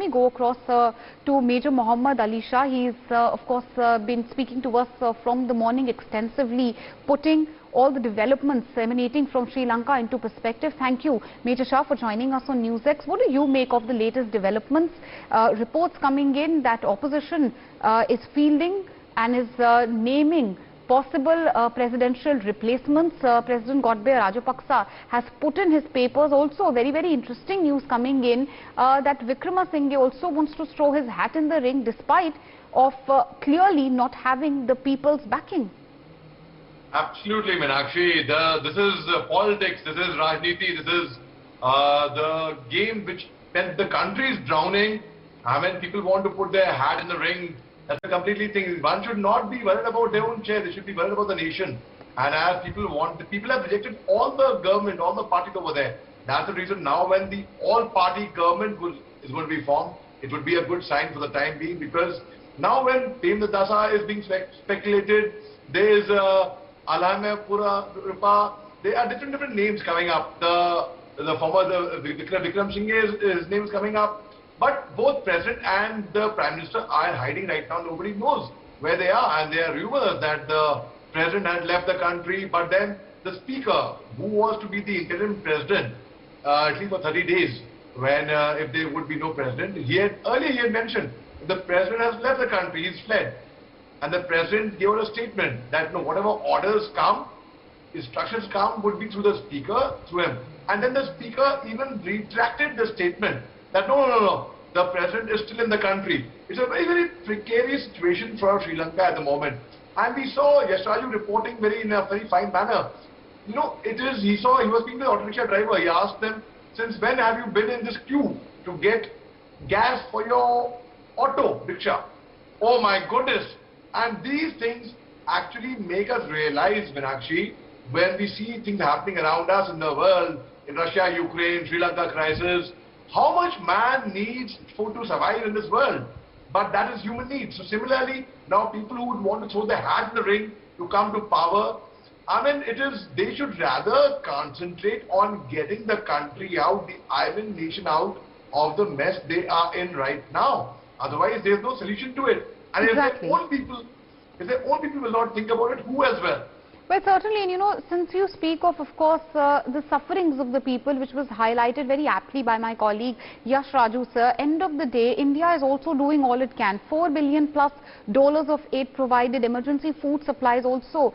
me go across to Major Mohammed Ali Shah. He's of course been speaking to us from the morning extensively, putting all the developments emanating from Sri Lanka into perspective. Thank you, Major Shah, for joining us on NewsX. What do you make of the latest developments? Reports coming in that opposition is fielding and is naming possible presidential replacements. President Godbeh Rajapaksa has put in his papers. Also very interesting news coming in that Wickramasinghe also wants to throw his hat in the ring despite of clearly not having the people's backing. Absolutely, Meenakshi. This is politics, this is Rajniti, this is the game which, when the country is drowning, when people want to put their hat in the ring, that's a completely thing. One should not be worried about their own chair, they should be worried about the nation. And as people want, the people have rejected all the government, all the parties over there. That's the reason now when the all-party government is going to be formed, it would be a good sign for the time being, because now when Dasa is being speculated, there is Alame Pura Rupa, there are different names coming up. The former Wickramasinghe, his name is coming up. But both President and the Prime Minister are hiding right now. Nobody knows where they are, and there are rumors that the President had left the country, but then the Speaker, who was to be the interim President, at least for 30 days, when if there would be no President, earlier he had mentioned the President has left the country, he's fled. And the President gave a statement that whatever orders come, instructions come, would be through the Speaker, through him. And then the Speaker even retracted the statement that no, the President is still in the country. It's a very precarious situation for Sri Lanka at the moment. And we saw Yashraju reporting in a very fine manner. He was being the auto rickshaw driver. He asked them, since when have you been in this queue to get gas for your auto rickshaw? Oh my goodness. And these things actually make us realize, Meenakshi, when we see things happening around us in the world, in Russia, Ukraine, Sri Lanka crisis, how much man needs to survive in this world. But that is human need. So similarly, now people who would want to throw their hat in the ring to come to power, they should rather concentrate on getting the country out, the island nation out of the mess they are in right now. Otherwise, there's no solution to it. And exactly. if their own people will not think about it, who as well? Well, certainly, and since you speak of course, the sufferings of the people, which was highlighted very aptly by my colleague Yashraju sir, end of the day, India is also doing all it can. $4 billion plus of aid provided, emergency food supplies also,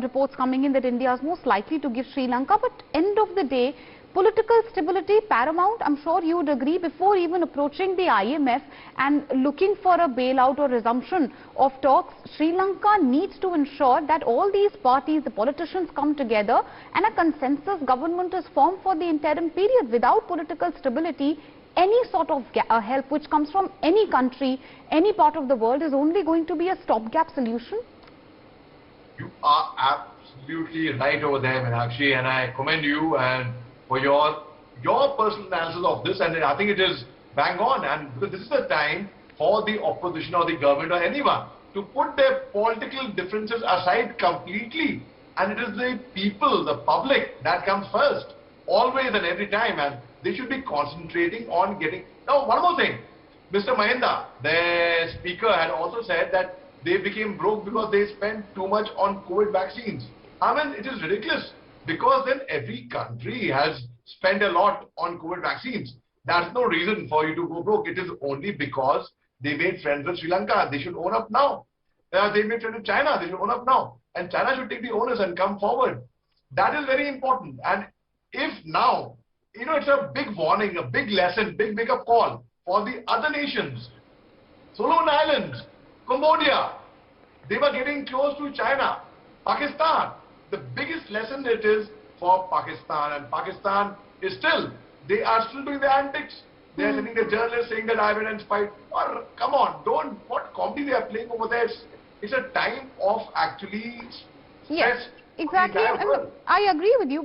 reports coming in that India is most likely to give Sri Lanka. But end of the day, political stability paramount. I'm sure you would agree. Before even approaching the IMF and looking for a bailout or resumption of talks, Sri Lanka needs to ensure that all these parties, the politicians, come together and a consensus government is formed for the interim period. Without political stability, any sort of help which comes from any country, any part of the world, is only going to be a stopgap solution. You are absolutely right over there, Meenakshi, and I commend you and for your personal analysis of this, and I think it is bang on. And because this is the time for the opposition or the government or anyone to put their political differences aside completely, and it is the people, the public, that comes first, always and every time, and they should be concentrating on getting. Now, one more thing, Mr. Mahinda, the Speaker, had also said that they became broke because they spent too much on COVID vaccines. It is ridiculous. Because then every country has spent a lot on COVID vaccines. That's no reason for you to go broke. It is only because they made friends with Sri Lanka. They should own up now. They made friends with China. They should own up now. And China should take the onus and come forward. That is very important. And if now, it's a big warning, a big lesson, big wake-up call for the other nations. Solomon Islands, Cambodia, they were getting close to China, Pakistan. The biggest lesson it is for Pakistan, and Pakistan is they are still doing the antics. They are sending the journalists saying that I went and spied. Or, come on, what comedy they are playing over there. It's a time of actually stress. Yes, exactly. I agree with you. But